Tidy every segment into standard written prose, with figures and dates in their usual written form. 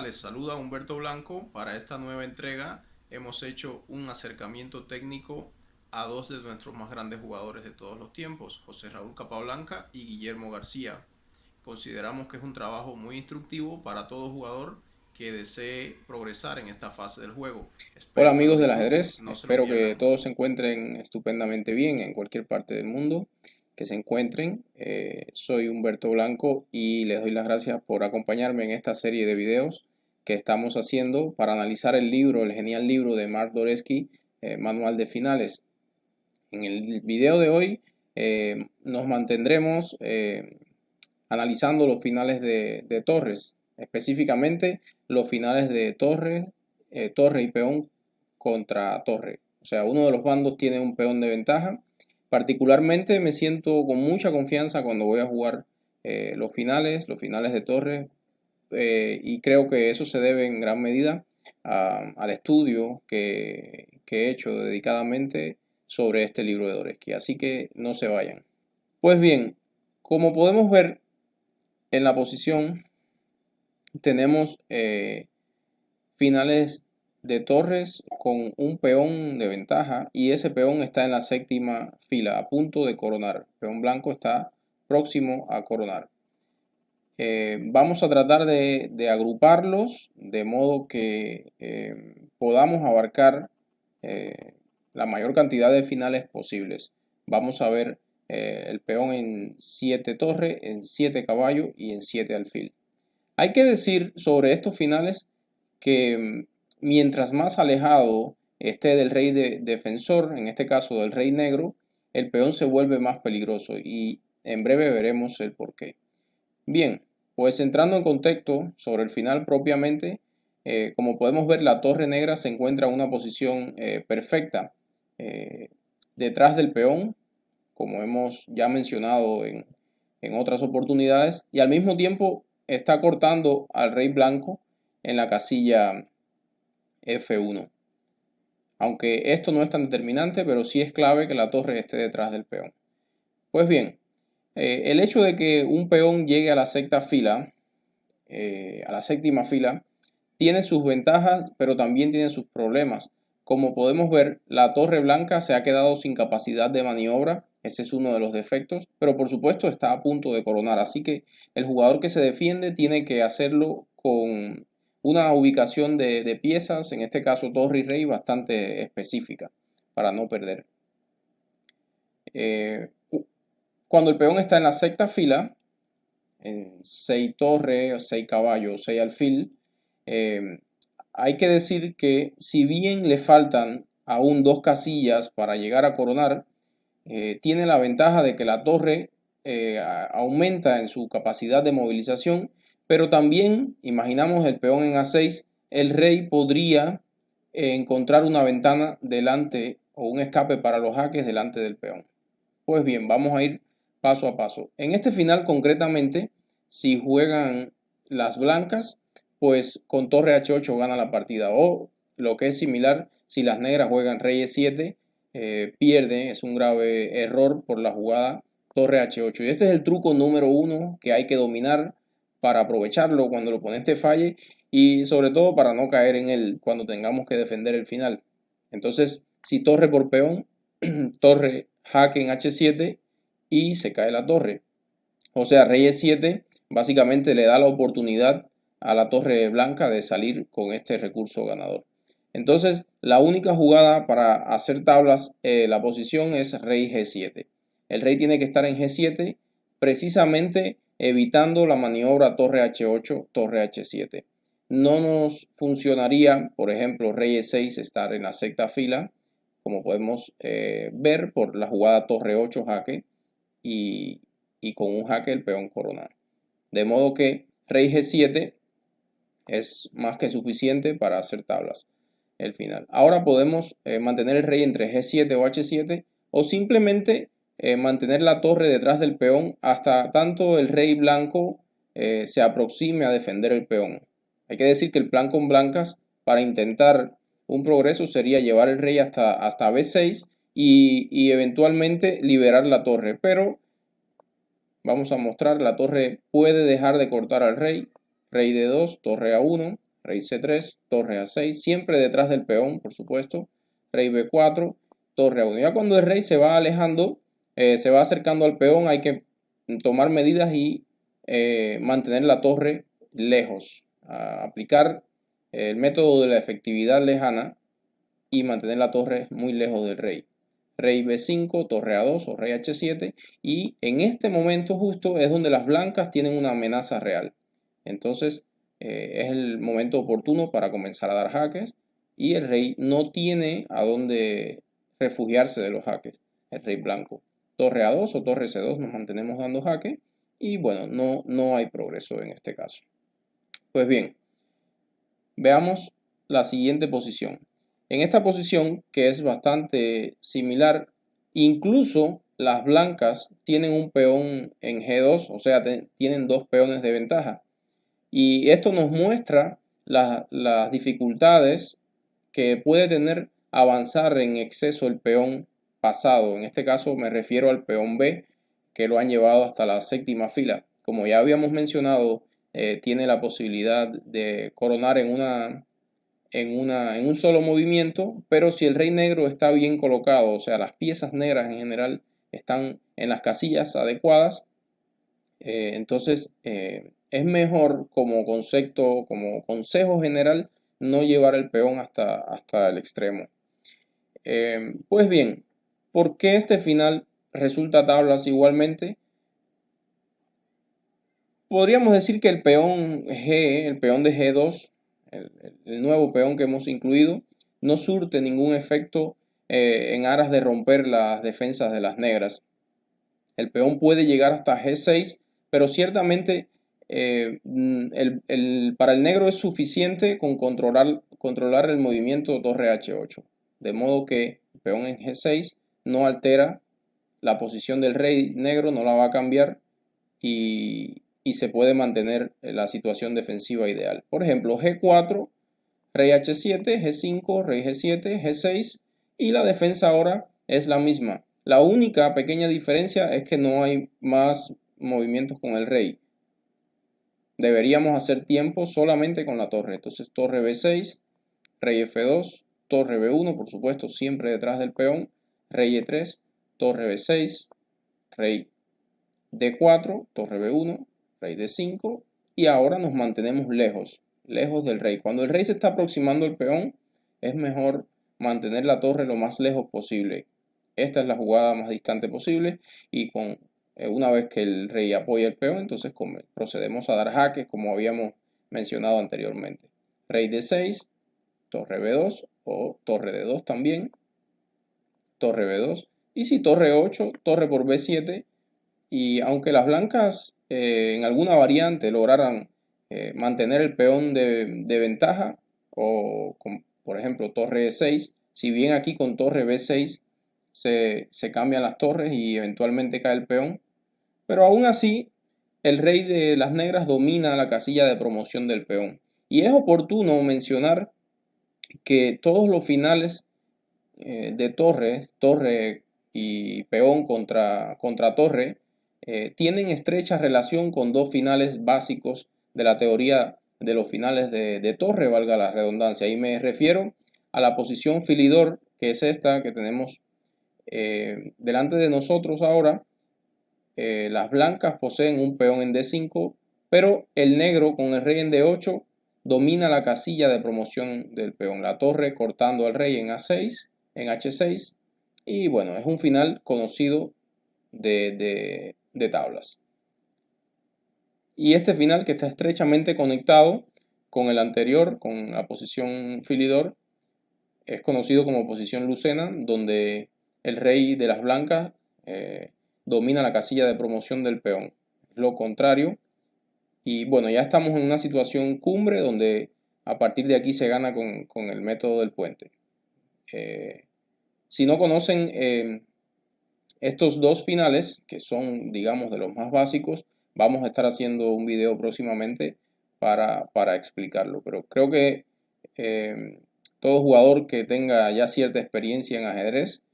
les saluda Humberto Blanco. Para esta nueva entrega hemos hecho un acercamiento técnico a dos de nuestros más grandes jugadores de todos los tiempos, José Raúl Capablanca y Guillermo García. Consideramos que es un trabajo muy instructivo para todo jugador que desee progresar en esta fase del juego. Hola Espero que lo amigos del disfruten, ajedrez, no se lo espero que pierdan. todos se encuentren estupendamente bien en cualquier parte del mundo que se encuentren. Soy Humberto Blanco y les doy las gracias por acompañarme en esta serie de videos que estamos haciendo para analizar el libro, el genial libro de Mark Dvoretzky, Manual de Finales. En el video de hoy nos mantendremos analizando los finales de torres, específicamente los finales de torre y peón contra torre. O sea, uno de los bandos tiene un peón de ventaja. Particularmente me siento con mucha confianza cuando voy a jugar los finales de torre, y creo que eso se debe en gran medida al estudio que he hecho dedicadamente sobre este libro de Dvoretzky. Así que no se vayan. Pues bien, como podemos ver en la posición, tenemos finales de torres con un peón de ventaja y ese peón está en la séptima fila a punto de coronar. El peón blanco está próximo a coronar. Vamos a tratar de agruparlos de modo que podamos abarcar eh, la mayor cantidad de finales posibles. Vamos a ver el peón en 7 torre, en 7 caballo y en 7 alfil. Hay que decir sobre estos finales que mientras más alejado esté del rey defensor, en este caso del rey negro, el peón se vuelve más peligroso y en breve veremos el porqué. Bien, pues entrando en contexto sobre el final propiamente, como podemos ver, la torre negra se encuentra en una posición perfecta eh, detrás del peón, como hemos ya mencionado en otras oportunidades, y al mismo tiempo está cortando al rey blanco en la casilla F1. Aunque esto no es tan determinante, pero sí es clave que la torre esté detrás del peón. Pues bien, el hecho de que un peón llegue a la sexta fila, a la séptima fila, tiene sus ventajas, pero también tiene sus problemas. Como podemos ver, la torre blanca se ha quedado sin capacidad de maniobra, ese es uno de los defectos, pero por supuesto está a punto de coronar, así que el jugador que se defiende tiene que hacerlo con una ubicación de piezas, en este caso torre y rey, bastante específica para no perder. Eh, Cuando el peón está en la sexta fila, en 6 torres, 6 caballos, 6 alfil, eh, hay que decir que si bien le faltan aún 2 casillas para llegar a coronar, tiene la ventaja de que la torre aumenta en su capacidad de movilización, pero también, imaginamos el peón en A6, el rey podría encontrar una ventana delante o un escape para los jaques delante del peón. Pues bien, vamos a ir paso a paso. En este final concretamente, si juegan las blancas, pues con torre H8 gana la partida. O lo que es similar, si las negras juegan rey E7, pierde, es un grave error por la jugada torre H8. Y este es el truco número uno que hay que dominar para aprovecharlo cuando el oponente falle y sobre todo para no caer en él cuando tengamos que defender el final. Entonces, si torre por peón, torre jaque en H7 y se cae la torre. O sea, rey E7 básicamente le da la oportunidad a la torre blanca de salir con este recurso ganador. Entonces, la única jugada para hacer tablas la posición es rey G7. El rey tiene que estar en G7 precisamente evitando la maniobra torre H8, torre H7. No nos funcionaría, por ejemplo, rey E6 estar en la sexta fila, como podemos ver por la jugada torre 8 jaque y, y con un jaque el peón coronar. De modo que rey G7 es más que suficiente para hacer tablas el final. Ahora podemos mantener el rey entre G7 o H7 o simplemente mantener la torre detrás del peón hasta tanto el rey blanco se aproxime a defender el peón. Hay que decir que el plan con blancas para intentar un progreso sería llevar el rey hasta B6 y eventualmente liberar la torre, pero vamos a mostrar, la torre puede dejar de cortar al rey, rey D2, torre A1, rey C3, torre A6, siempre detrás del peón, por supuesto, rey B4, torre A1. Ya cuando el rey se va alejando, se va acercando al peón, hay que tomar medidas y mantener la torre lejos, aplicar el método de la efectividad lejana y mantener la torre muy lejos del rey. Rey B5, torre A2 o rey H7, y en este momento justo es donde las blancas tienen una amenaza real. Entonces es el momento oportuno para comenzar a dar jaques y el rey no tiene a dónde refugiarse de los jaques, el rey blanco. Torre A2 o torre C2 nos mantenemos dando jaque y bueno, no hay progreso en este caso. Pues bien, veamos la siguiente posición. En esta posición, que es bastante similar, incluso las blancas tienen un peón en G2, o sea, tienen dos peones de ventaja. Y esto nos muestra las dificultades que puede tener avanzar en exceso el peón pasado. En este caso me refiero al peón B, que lo han llevado hasta la séptima fila. Como ya habíamos mencionado, tiene la posibilidad de coronar en un solo movimiento, pero si el rey negro está bien colocado, o sea, las piezas negras en general están en las casillas adecuadas, entonces es mejor como concepto, como consejo general, no llevar el peón hasta el extremo. Pues bien, ¿por qué este final resulta tablas igualmente? Podríamos decir que el peón G, el peón de G2, el nuevo peón que hemos incluido, no surte ningún efecto en aras de romper las defensas de las negras. El peón puede llegar hasta G6, pero ciertamente para el negro es suficiente con controlar el movimiento torre H8. De modo que el peón en G6 no altera la posición del rey negro, no la va a cambiar y se puede mantener la situación defensiva ideal. Por ejemplo, G4, rey H7, G5, rey G7, G6 y la defensa ahora es la misma. La única pequeña diferencia es que no hay más movimientos con el rey. Deberíamos hacer tiempo solamente con la torre. Entonces torre B6, rey F2, torre B1, por supuesto, siempre detrás del peón, rey E3, torre B6, rey D4, torre B1, rey D5 y ahora nos mantenemos lejos del rey. Cuando el rey se está aproximando al peón, es mejor mantener la torre lo más lejos posible. Esta es la jugada más distante posible y una vez que el rey apoya el peón, entonces procedemos a dar jaques como habíamos mencionado anteriormente. Rey D6, torre B2 o torre D2 también, torre B2 y si torre 8, torre por B7 y aunque las blancas en alguna variante lograran mantener el peón de ventaja o por ejemplo torre E6, si bien aquí con torre B6 se cambian las torres y eventualmente cae el peón, pero aún así el rey de las negras domina la casilla de promoción del peón. Y es oportuno mencionar que todos los finales de torre y peón contra torre, tienen estrecha relación con dos finales básicos de la teoría de los finales de torre, valga la redundancia. Y me refiero a la posición filidor, que es esta que tenemos delante de nosotros ahora. Las blancas poseen un peón en D5, pero el negro con el rey en D8 domina la casilla de promoción del peón, la torre cortando al rey en A6, en H6, y bueno, es un final conocido de tablas. Y este final que está estrechamente conectado con el anterior, con la posición filidor, es conocido como posición lucena, donde el rey de las blancas domina la casilla de promoción del peón. Lo contrario. Y bueno, ya estamos en una situación cumbre donde a partir de aquí se gana con el método del puente. Si no conocen estos dos finales, que son, digamos, de los más básicos, vamos a estar haciendo un video próximamente para explicarlo. Pero creo que todo jugador que tenga ya cierta experiencia en ajedrez,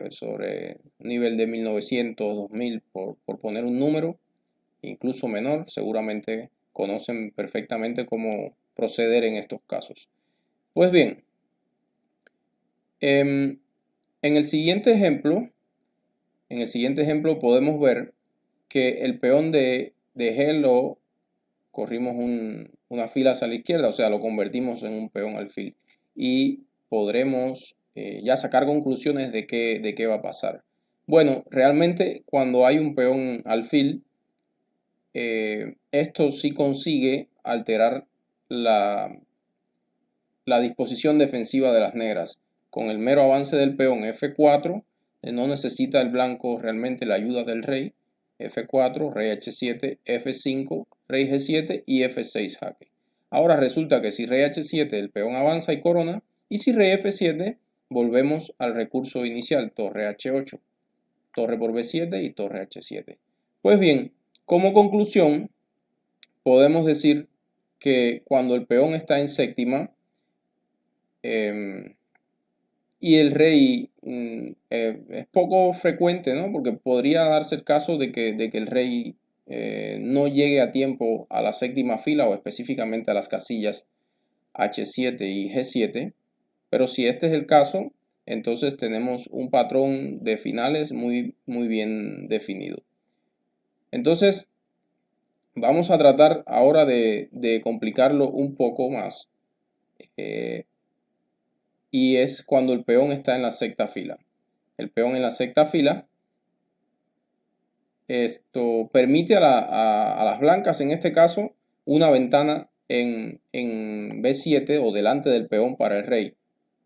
sobre nivel de 1900, 2000, por poner un número, incluso menor, seguramente conocen perfectamente cómo proceder en estos casos. Pues bien, en el siguiente ejemplo podemos ver que el peón de G lo corrimos una fila hacia la izquierda, o sea, lo convertimos en un peón alfil. Y podremos ya sacar conclusiones de qué va a pasar. Bueno, realmente cuando hay un peón alfil, esto sí consigue alterar la disposición defensiva de las negras. Con el mero avance del peón F4, no necesita el blanco realmente la ayuda del rey. F4, rey H7, F5, rey G7 y F6 jaque. Ahora resulta que si rey H7 el peón avanza y corona, y si rey F7 volvemos al recurso inicial, torre H8, torre por B7 y torre H7. Pues bien, como conclusión, podemos decir que cuando el peón está en séptima y el rey es poco frecuente, ¿no? Porque podría darse el caso de que el rey no llegue a tiempo a la séptima fila o específicamente a las casillas H7 y G7, pero si este es el caso, entonces tenemos un patrón de finales muy bien definido. Entonces, vamos a tratar ahora de complicarlo un poco más. Y es cuando el peón está en la sexta fila. El peón en la sexta fila, esto permite a las blancas, en este caso, una ventana en B7 o delante del peón para el rey.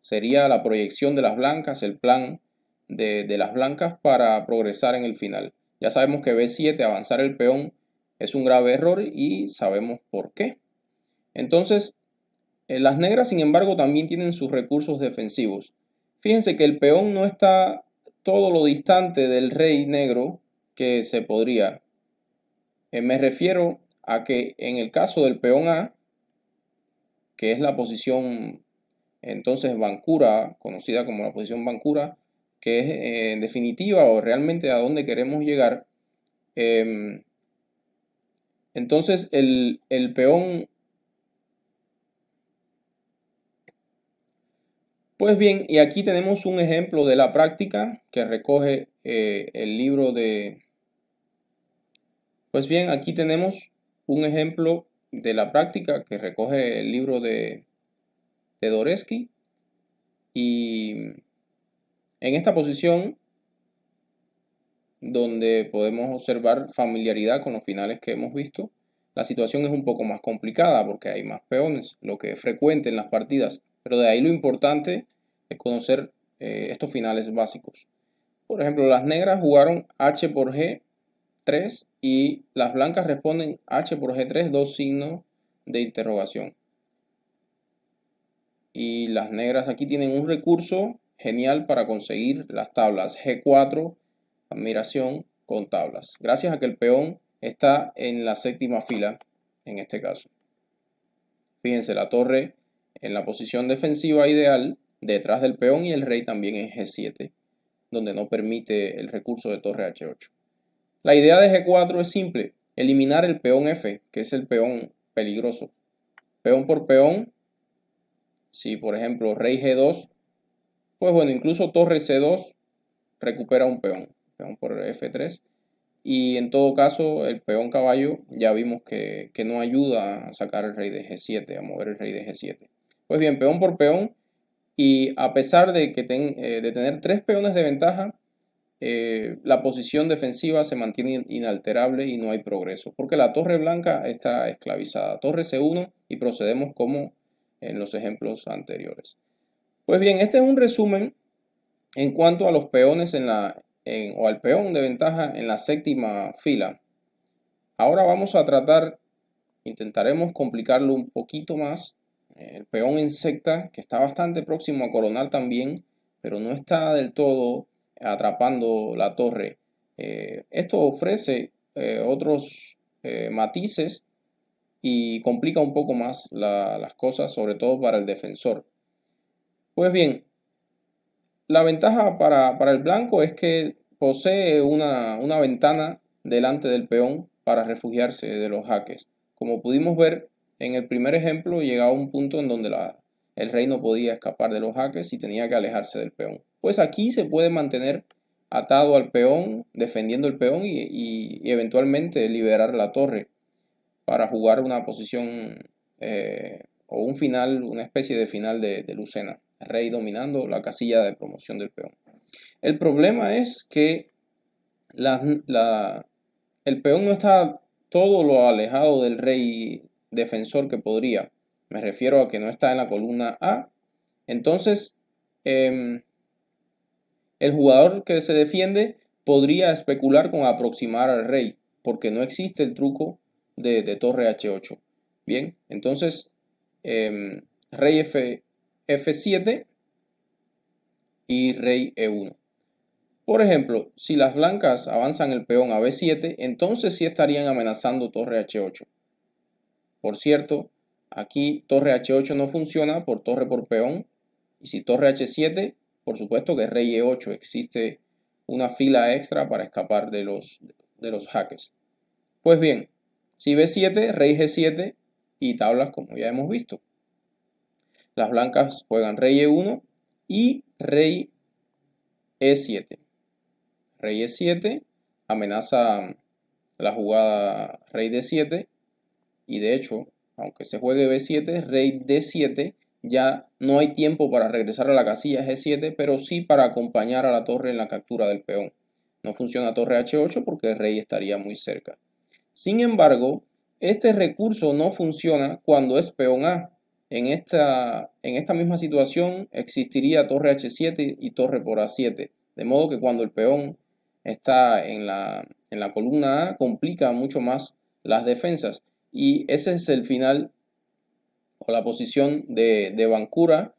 Sería la proyección de las blancas, el plan de las blancas para progresar en el final. Ya sabemos que B7, avanzar el peón, es un grave error y sabemos por qué. Entonces, las negras, sin embargo, también tienen sus recursos defensivos. Fíjense que el peón no está todo lo distante del rey negro que se podría. Me refiero a que en el caso del peón A, que es la posición entonces Bancura, conocida como la posición Bancura, que es en definitiva o realmente a dónde queremos llegar, entonces el peón. Pues bien, y aquí tenemos un ejemplo de la práctica que recoge el libro de... Pues bien, aquí tenemos un ejemplo de la práctica que recoge el libro de Dvoretzky. Y en esta posición, donde podemos observar familiaridad con los finales que hemos visto, la situación es un poco más complicada porque hay más peones, lo que es frecuente en las partidas. Pero de ahí lo importante es conocer estos finales básicos. Por ejemplo, las negras jugaron H por G3 y las blancas responden H por G3, dos signos de interrogación. Y las negras aquí tienen un recurso genial para conseguir las tablas G4, admiración con tablas. Gracias a que el peón está en la séptima fila, en este caso. Fíjense, la torre en la posición defensiva ideal, detrás del peón y el rey también en G7, donde no permite el recurso de torre H8. La idea de G4 es simple, eliminar el peón F, que es el peón peligroso. Peón por peón, si por ejemplo rey G2, pues bueno, incluso torre C2 recupera un peón, peón por F3. Y en todo caso, el peón caballo ya vimos que no ayuda a sacar el rey de G7, a mover el rey de G7. Pues bien, peón por peón, y a pesar de tener tres peones de ventaja, la posición defensiva se mantiene inalterable y no hay progreso, porque la torre blanca está esclavizada. Torre C1 y procedemos como en los ejemplos anteriores. Pues bien, este es un resumen en cuanto a los peones o al peón de ventaja en la séptima fila. Ahora vamos a intentaremos complicarlo un poquito más. El peón en secta, que está bastante próximo a coronar también, pero no está del todo atrapando la torre. Esto ofrece otros matices y complica un poco más las cosas, sobre todo para el defensor. Pues bien, la ventaja para el blanco es que posee una ventana delante del peón para refugiarse de los jaques. Como pudimos ver, en el primer ejemplo llegaba un punto en donde el rey no podía escapar de los jaques y tenía que alejarse del peón. Pues aquí se puede mantener atado al peón, defendiendo el peón y eventualmente liberar la torre para jugar una posición o un final, una especie de final de Lucena, rey dominando la casilla de promoción del peón. El problema es que el peón no está todo lo alejado del rey defensor que podría. Me refiero a que no está en la columna A. Entonces, el jugador que se defiende podría especular con aproximar al rey, porque no existe el truco de torre H8. Bien, entonces, rey F7 y rey E1. Por ejemplo, si las blancas avanzan el peón a B7, entonces sí estarían amenazando torre H8. Por cierto, aquí torre H8 no funciona por torre por peón. Y si torre H7, por supuesto que rey E8 existe una fila extra para escapar de los jaques. Pues bien, si B7, rey G7 y tablas como ya hemos visto. Las blancas juegan rey E1 y rey E7. Rey E7 amenaza la jugada rey D7 y de hecho, aunque se juegue B7, rey D7, ya no hay tiempo para regresar a la casilla G7, pero sí para acompañar a la torre en la captura del peón. No funciona torre H8 porque el rey estaría muy cerca. Sin embargo, este recurso no funciona cuando es peón A. En esta misma situación existiría torre H7 y torre por A7, de modo que cuando el peón está en la columna A complica mucho más las defensas. Y ese es el final o la posición de Bancura,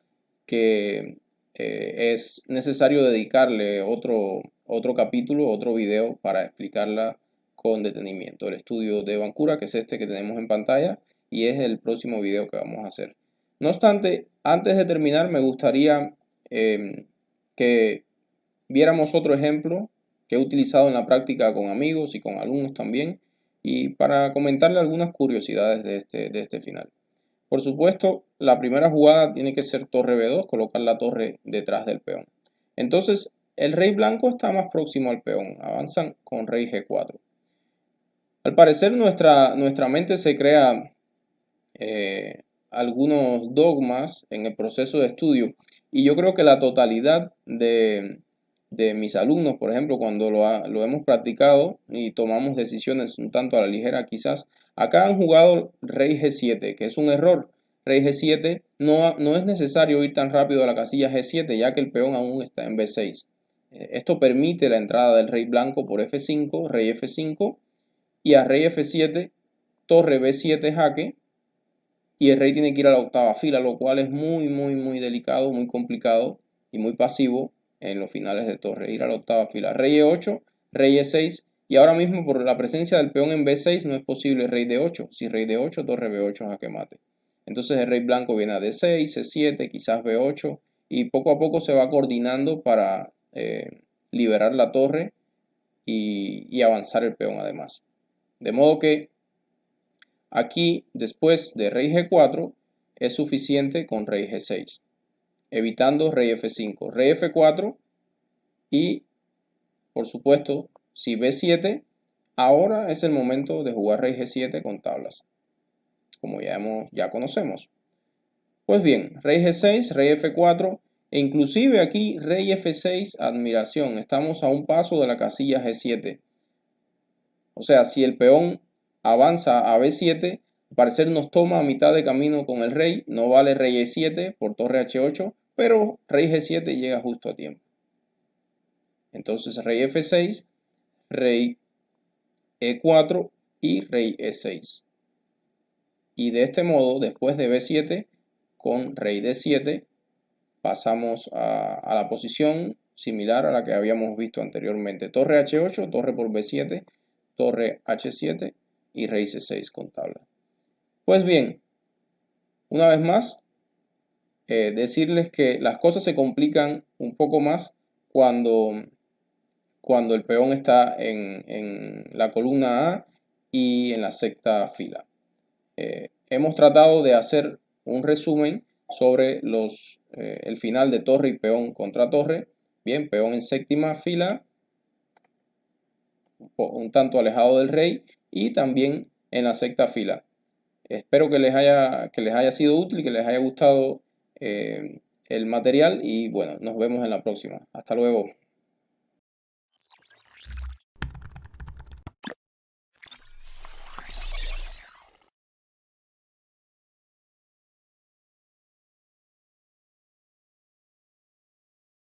que es necesario dedicarle otro capítulo, otro video para explicarla con detenimiento. El estudio de Bancura, que es este que tenemos en pantalla, y es el próximo video que vamos a hacer. No obstante, antes de terminar, me gustaría que viéramos otro ejemplo que he utilizado en la práctica con amigos y con alumnos también, y para comentarle algunas curiosidades de este final. Por supuesto, la primera jugada tiene que ser torre B2, colocar la torre detrás del peón. Entonces, el rey blanco está más próximo al peón, avanzan con rey G4. Al parecer, nuestra mente se crea algunos dogmas en el proceso de estudio, y yo creo que la totalidad de mis alumnos, por ejemplo, cuando lo hemos practicado y tomamos decisiones un tanto a la ligera quizás, acá han jugado rey G7, que es un error. Rey G7 no es necesario ir tan rápido a la casilla G7, ya que el peón aún está en B6. Esto permite la entrada del rey blanco por F5, rey F5, y a rey F7, torre B7 jaque, y el rey tiene que ir a la octava fila, lo cual es muy delicado, muy complicado y muy pasivo en los finales de torre. Ir a la octava fila. Rey E8, rey E6, y ahora mismo por la presencia del peón en B6 no es posible rey D8. Si rey D8, torre B8 jaque mate. Entonces el rey blanco viene a D6, C7, quizás B8, y poco a poco se va coordinando para liberar la torre y avanzar el peón además. De modo que aquí, después de rey G4, es suficiente con rey G6, evitando rey F5, rey F4 y, por supuesto, si B7, ahora es el momento de jugar rey G7 con tablas, como ya conocemos. Pues bien, rey G6, rey F4 e inclusive aquí rey F6, admiración, estamos a un paso de la casilla G7. O sea, si el peón avanza a B7, al parecer nos toma a mitad de camino con el rey, no vale rey E7 por torre H8, pero rey G7 llega justo a tiempo. Entonces rey F6, rey E4 y rey E6. Y de este modo, después de B7, con rey D7, pasamos a la posición similar a la que habíamos visto anteriormente. Torre H8, torre por B7, torre H7 y rey C6 con tabla. Pues bien, una vez más, decirles que las cosas se complican un poco más cuando el peón está en la columna A y en la sexta fila. hemos tratado de hacer un resumen sobre el final de torre y peón contra torre. Bien, peón en séptima fila, un tanto alejado del rey, y también en la sexta fila. Espero que les haya sido útil y que les haya gustado el material, y bueno, nos vemos en la próxima. Hasta luego.